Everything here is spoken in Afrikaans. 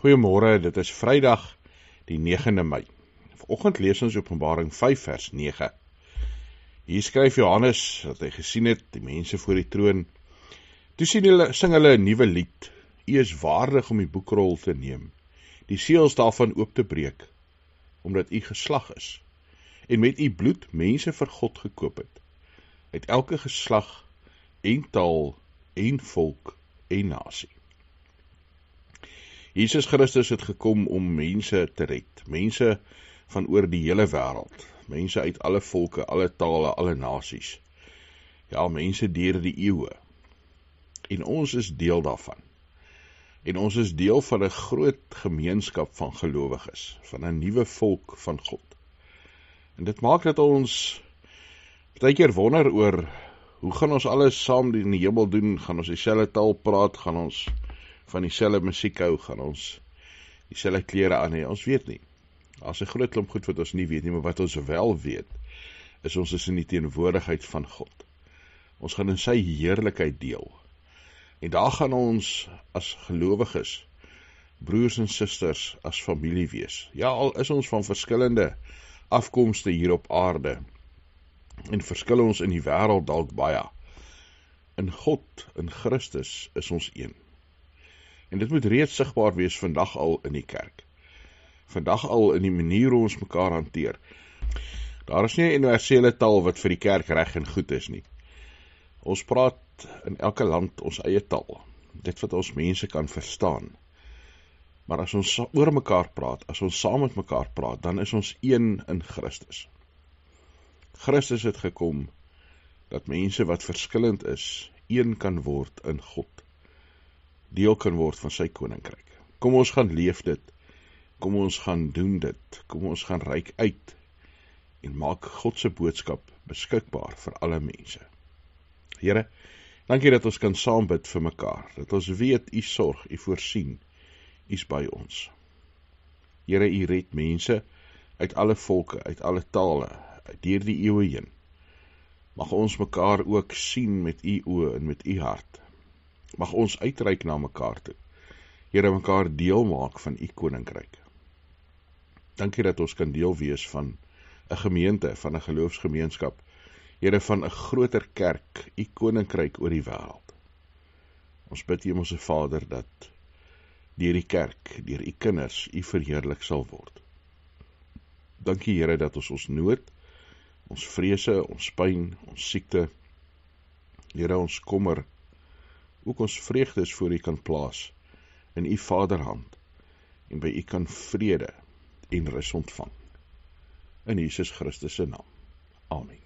Goeiemôre, dit is Vrydag die 9de Mei. Vanoggend lees ons Openbaring 5 vers 9. Hier skryf Johannes dat hy gesien het die mense voor die troon. Toe sing hulle 'n nuwe lied. U is waardig om die boekrol te neem, die seels daarvan oop te breek, omdat u geslag is en met u bloed mense vir God gekoop het, uit elke geslag en taal en volk en nasie. Jesus Christus het gekom om mense te red, mense van oor die hele wêreld, mense uit alle volke, alle tale, alle nasies. Ja, mense deur die eeue. En ons is deel daarvan. En ons is deel van 'n groot gemeenskap van gelowiges, van 'n nuwe volk van God. En dit maak dat ons baie keer wonder oor, hoe gaan ons alles saam in die hemel doen? Gaan ons dieselfde taal praat? Gaan ons van dieselfde musiek hou? Gaan ons dieselfde klere aan hê? Ons weet nie. As 'n groot klomp goed wat ons nie weet nie, maar wat ons wel weet, is ons is in die teenwoordigheid van God. Ons gaan in sy heerlikheid deel. En daar gaan ons as gelowiges, broers en susters, as familie wees. Ja, al is ons van verskillende afkomste hier op aarde, en verskil ons in die wêreld dalk baie. In God, in Christus, is ons een. En dit moet reeds sigbaar wees vandag al in die kerk. Vandag al in die manier hoe ons mekaar hanteer. Daar is nie 'n universele taal wat vir die kerk reg en goed is nie. Ons praat in elke land ons eie taal, dit wat ons mense kan verstaan. Maar as ons oor mekaar praat, as ons saam met mekaar praat, dan is ons een in Christus. Christus het gekom dat mense wat verskillend is, een kan word in God, deel kan word van sy koninkryk. Kom ons gaan leef dit, kom ons gaan doen dit, kom ons gaan reik uit en maak God se boodskap beskikbaar vir alle mense. Here, dankie dat ons kan saam bid vir mekaar, dat ons weet u sorg, u voorsien, u is by ons. Here, u red mense uit alle volke, uit alle tale, deur die eeue heen. Mag ons mekaar ook sien met u oë en met u hart. Mag ons uitreik na mekaar toe. Here, mekaar deel maak van u koninkryk. Dankie dat ons kan deel wees van 'n gemeente, van 'n geloofsgemeenskap. Here, van 'n groter kerk, u koninkryk oor die wêreld. Ons bid, Hemelse Vader, dat deur die kerk, deur u kinders, u verheerlik sal word. Dankie, Here, dat ons nood, ons vrese, ons pyn, ons siekte, Here, ons kommer, ook ons vreugdes voor u kan plaas in u Vaderhand en by u kan vrede en rus ontvang. In Jesus Christus se naam. Amen.